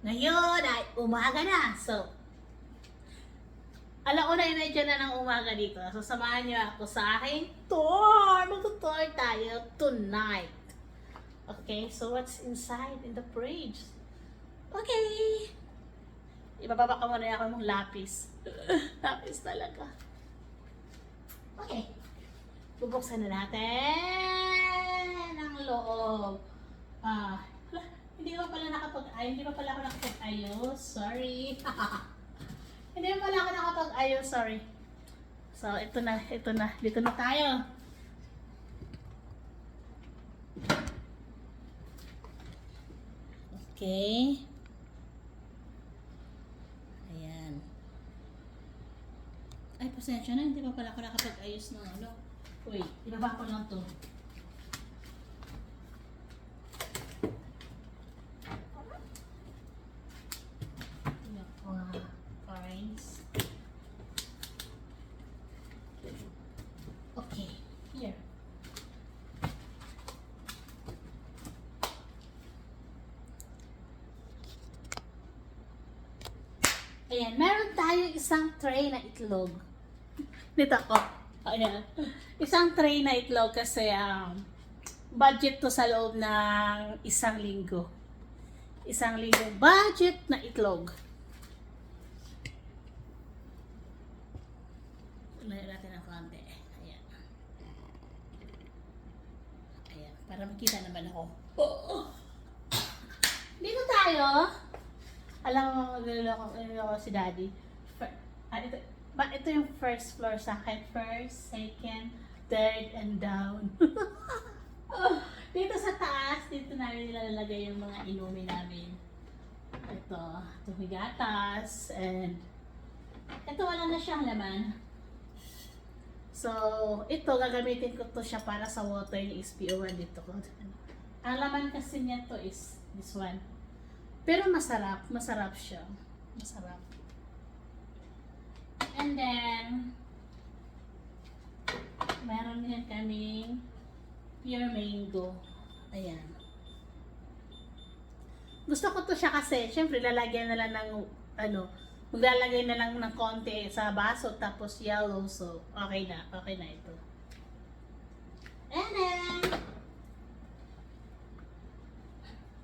Ngayon ay umaga na. So, alauna yung medyo na ng umaga dito. So, samahan niyo ako sa aking tour. Mag-tour tayo tonight. Okay, so what's inside in the fridge? Okay. Ibababa ko muna ako ng lapis. Lapis talaga. Okay. Bubuksan na natin ang loob. Hindi pa pala hindi pa pala ako nakapag-ayos. Sorry. Hindi pa pala ako nakapag-ayos. Sorry. So, ito na. Dito na tayo. Okay. Ayan. Ay, pasensya na. Hindi pa pala ako nakapag-ayos ng ano. Uy, ibaba ko lang to. Okay, here. Ayan, meron tayong isang tray na itlog. Dito ako. Ayan. Isang tray na itlog kasi budget to sa loob ng isang linggo. Isang linggo budget na itlog. Layo natin ang konti. Ayan. Ayan. Para makita naman ako. Dito tayo. Alam mo, niloloko si Daddy. Ito yung first floor sa akin. First, second, third, and down. Dito sa taas, dito namin nilalagay yung mga inumin namin. Ito gatas, and ito wala na siyang laman. So, ito, gagamitin ko to siya para sa water ni SPO1 dito. Ang laman kasi niya to is this one. Pero masarap siya. Masarap. And then, meron din kaming pure mango. Ayan. Gusto ko to siya kasi, syempre, lalagyan na lang ng, maglalagay na lang ng konti sa baso, tapos yellow, so, okay na ito. And then,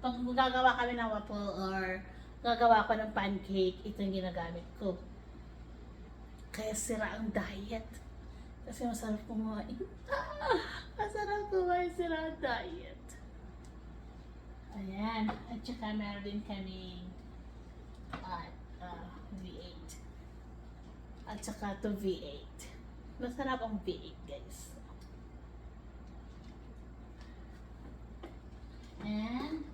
pag gagawa kami ng waffle or gagawa ko ng pancake, ito yung ginagamit ko. Kaya sira ang diet. Kasi masarap kumain. Masarap kumain, sira ang diet. Ayan. At saka meron din kami V8. At saka to V8. Masarap ang V8, guys. And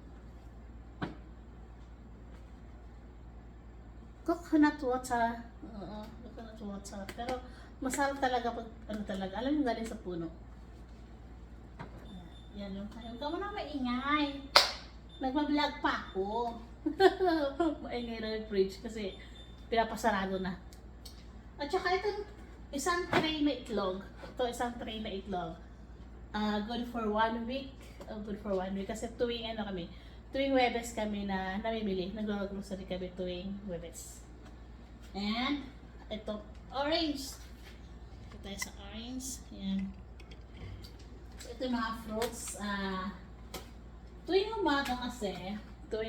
coconut water. Coconut water. Pero masarap talaga pag alam mo galing sa puno. Yan yung huwag ka mo na maingay. Nagbablog pa ako. Maingay na yung fridge kasi pinapasarado na. At saka ito isang tray na itlog. Isang tray na itlog. Good for 1 week. Good for 1 week. Kasi tuwing Huwebes kami na namimili. Nag-grocery kami tuwing Huwebes. And, ito, orange. Ito tayo sa orange. Ayan. Ito yung mga fruits. Tuwing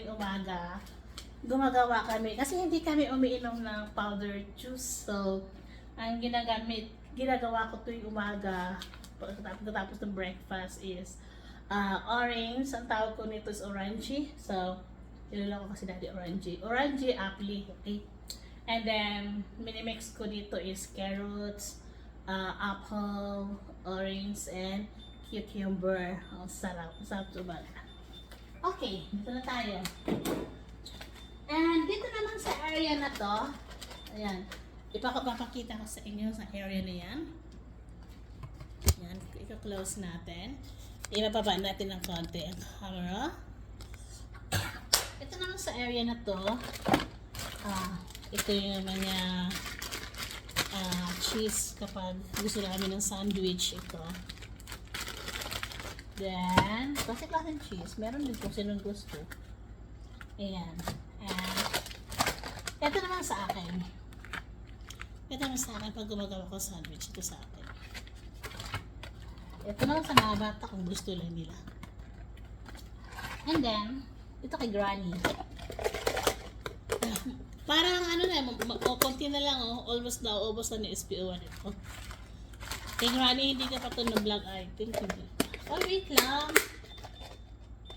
umaga, gumagawa kami. Kasi hindi kami umiinom ng powdered juice. So, ang ginagawa ko tuwing umaga, pagkatapos ng breakfast is orange. Ang tawag ko nito is orangey. So, nilala ko kasi dati orangey, apple, okay? And then, minimix ko dito is carrots, apple, orange, and cucumber. Ang sarap. Masarap ito ba? Okay, dito na tayo. And dito naman sa area na to, ayan, ipapakita ko sa inyo sa area na yan. Ayan, i-close natin. Ibababa natin ng konti ang camera. Ito naman sa area na to, ito yung mga cheese kapag gusto namin ng sandwich ito. Then, kasi klaseng cheese. Meron din kung sinong gusto. Ayan. And, Ito naman sa akin. Ito naman sa akin pag gumagawa ko sandwich. Ito sa akin. Ito naman sa mga bata kung gusto lang nila. And then, ito kay Granny. Parang ano na, konti na lang oh. Almost na, ubos na ni SPO1 ito. Kay Granny, hindi ka pa ito na-vlog. I think hindi. Oh, wait lang.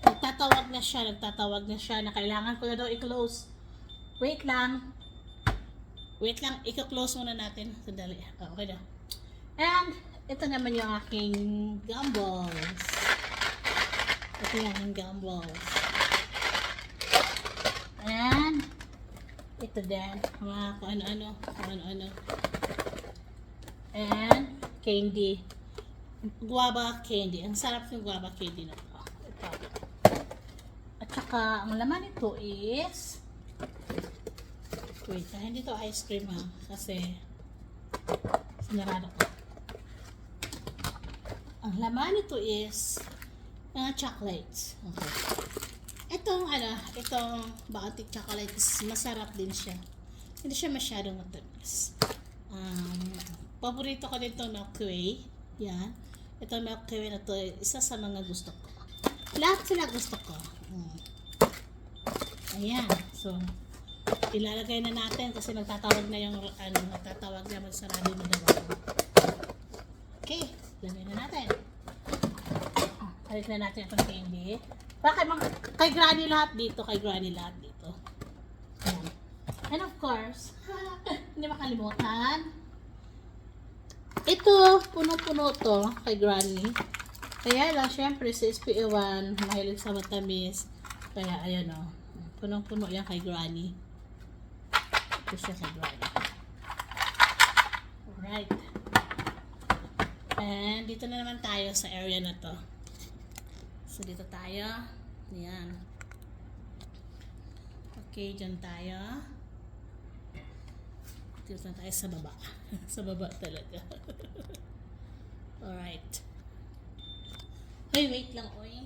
Nagtatawag na siya na kailangan ko na daw i-close. Wait lang, i-close muna natin. Sandali. Oh, okay na. And, ito naman yung aking gumballs. Ito yung aking gumballs. And, ito din. Mga kung ano-ano. And, candy. Guava candy. Ang sarap yung guava candy na ito. At saka, ang laman nito is, wait, hindi to ice cream ha, kasi sinarado ko. Ang laman nito is mga chocolates. Okay. Itong Baltic chocolate is masarap din siya. Hindi siya masyadong matamis. Paborito ko din itong Milky Way. Yan. Itong Milky Way na to, isa sa mga gusto ko. Lahat sila gusto ko. Ayan. So, ilalagay na natin kasi nagtatawag na yung nagtatawag na magsarado na daw. Okay, lagay na natin. Halit na natin itong candy. Kay Granny lahat dito, Ayan. And of course, hindi makalimutan. Ito, puno-puno to kay Granny. Kaya lang, syempre, si SPA1, mahilig sa matamis. Kaya, ayan o. Punong-puno yan kay Granny. Ito siya kay Granny. Alright. And dito na naman tayo sa area na to. So dito tayo. Ayan. Okay, dyan tayo. Dito na tayo sa baba. Sa baba talaga. Alright. Ay, wait lang, oy.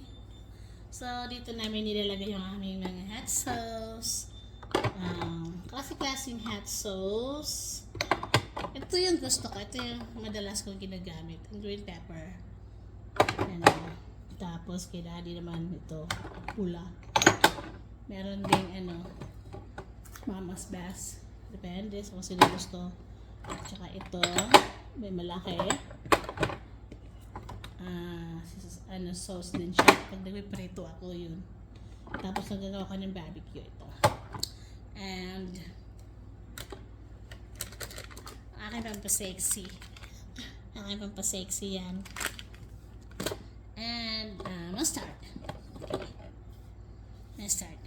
So, dito namin nilalagay yung aming mga hot sauce. Klase-klaseng hot sauce. Ito yung gusto ko. Ito yung madalas kong ginagamit. Yung green pepper. Yan. Tapos, kay daddy naman ito. Pula. Meron ding Mama's Best. Depende sa kung sino gusto. Tsaka ito. May malaki. Sauce din siya. Pag nagpiprito ako yun. Tapos nagagawa ko ng barbecue ito. And aking pampasexy. Yan. And mustard. Okay. Mustard.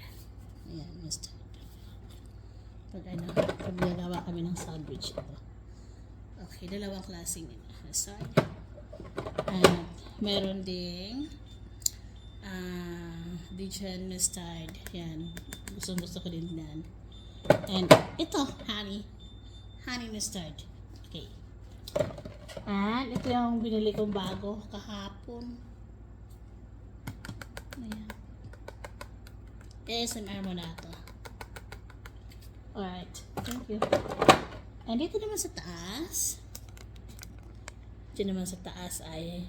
Ayan, mustard. Pag nagawa kami ng sandwich ito. Okay, dalawang klaseng mustard. And meron ding Dijon mustard. Yan. Gusto ko din yan. And ito, honey mustard. Okay. And ito yung binili kong bago kahapon. Ayan. ASMR mo na ito. Alright. Thank you. And dito naman sa taas. Ay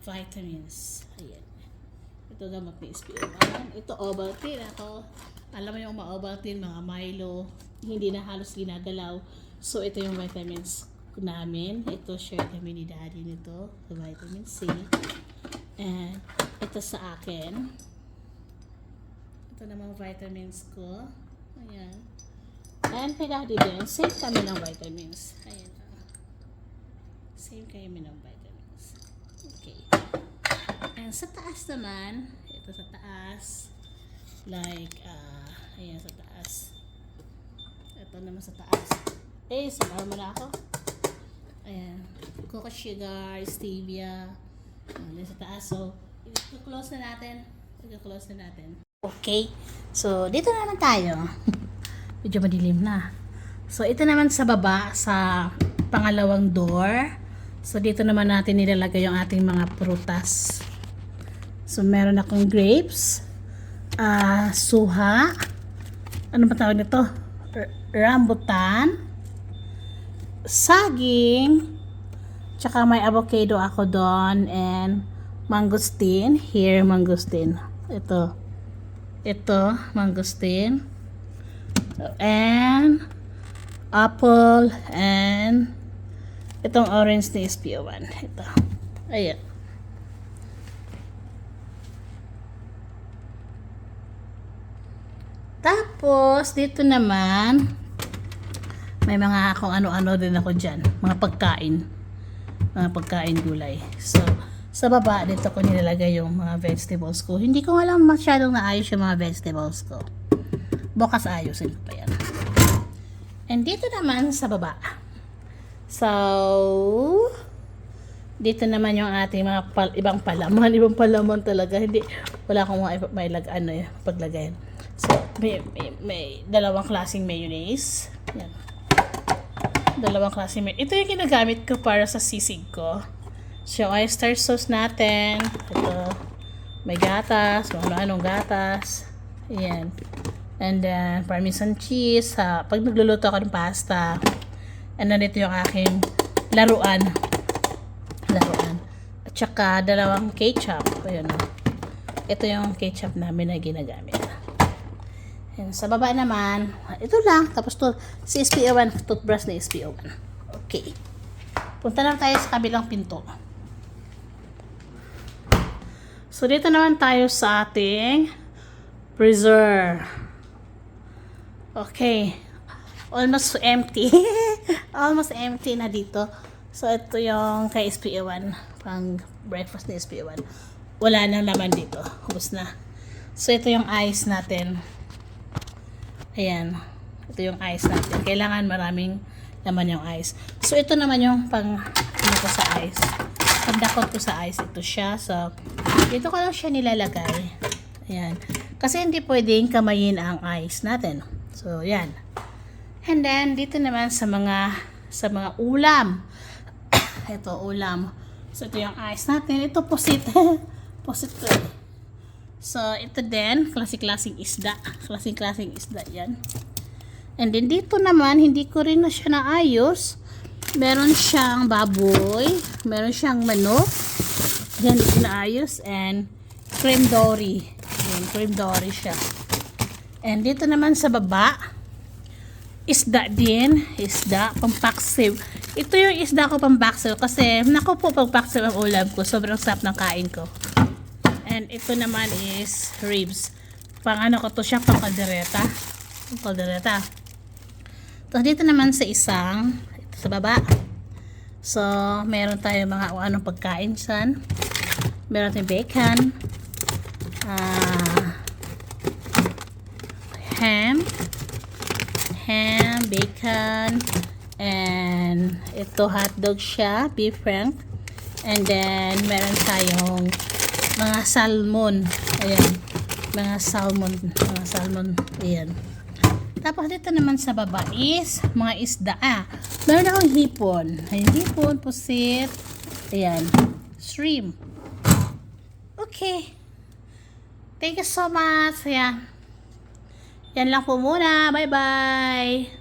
vitamins. Ayan. Ito gamot ni SPO1. Ito Ovaltine. Alam mo yung Ovaltine, mga Milo, hindi na halos ginagalaw. So, ito yung vitamins namin. Ito, share kami ni daddy nito. Vitamin C. And, ito sa akin. Ito namang vitamins ko. Ayan. And, kay daddy din. Same kami ng vitamins. Ayan. Same kami ng vitamins. Okay. And sa taas naman, ito sa taas, like, ayan sa taas. Ito naman sa taas. Samahan mo na ako. Ayan. Cocoa sugar, stevia. Ayan sa taas. So, i-close na natin. Okay. So, dito naman tayo. Medyo madilim na. So, ito naman sa baba, sa pangalawang door. So, dito naman natin nilalagay yung ating mga prutas. So, meron akong grapes, suha, ano ba tawag nito? rambutan, saging, tsaka may avocado ako doon, and mangosteen. Here, mangosteen. Ito, mangosteen. And apple, and itong orange na SPO1. Ito. Ayan. Tapos, dito naman, may mga kung ano-ano din ako dyan. Mga pagkain. Mga pagkain gulay. So, sa baba, dito ko nilalagay yung mga vegetables ko. Hindi ko alam masyadong naayos yung mga vegetables ko. Bukas ayusin ko pa yan. And dito naman sa baba. So, dito naman yung ating mga ibang palaman. Ibang palaman talaga. Hindi, wala akong mga paglagay. So, may dalawang klaseng mayonnaise. Yan. Dalawang klaseng mayonnaise. Ito yung ginagamit ko para sa sisig ko. So, oyster sauce natin. Ito. May gatas. Ano-anong gatas. Ayan. And then, parmesan cheese. Pag nagluluto ako ng pasta. And then, ito yung aking laruan. At saka, dalawang ketchup. Ayan. Ito yung ketchup namin na ginagamit. And sa baba naman, ito lang. Tapos to, si SPO1, toothbrush na SPO1. Okay. Punta lang tayo sa kabilang pinto. So, dito naman tayo sa ating freezer. Okay. Almost empty. Almost empty na dito. So, ito yung kay SPO1. Pang breakfast ni SPO1. Wala nang laman dito. Ubus na. So, ito yung ice natin. Ayan. Ito yung ice natin. Kailangan maraming laman yung ice. So, ito naman yung pang ko sa ice. Pagdakot ko sa ice, ito siya. So, dito ko lang siya nilalagay. Ayan. Kasi hindi pwedeng kamayin ang ice natin. So, yan. And then, dito naman sa mga ulam. Ito, ulam. So, ito yung ice natin. Ito, pusit. Pusit ko. So, ito din, klaseng-klaseng isda. Klaseng-klaseng isda yan. And then, dito naman, hindi ko rin na siya naayos. Meron siyang baboy. Meron siyang manok. Yan, hindi naayos. And, cream dory. Yan, cream dory siya. And, dito naman sa baba, isda din. Isda, pampaksiw. Ito yung isda ko pampaksiw. Kasi, naku po, pampaksiw ang ulam ko. Sobrang sarap ng kain ko. And ito naman is ribs. Pang ano ko to siya, pang kaldereta. Pang kaldereta. Tapos dito naman sa isang, ito sa baba. So, meron tayo mga anong pagkain dyan. Meron tayong bacon. Ham, bacon, and ito hotdog siya, beef frank. And then, meron tayong mga salmon. Ayan. Mga salmon. Ayan. Tapos dito naman sa baba is mga isda. Meron akong hipon. Ayan, hipon, pusit. Ayan. Shrimp. Okay. Thank you so much. Ayan. Yan lang po muna. Bye-bye.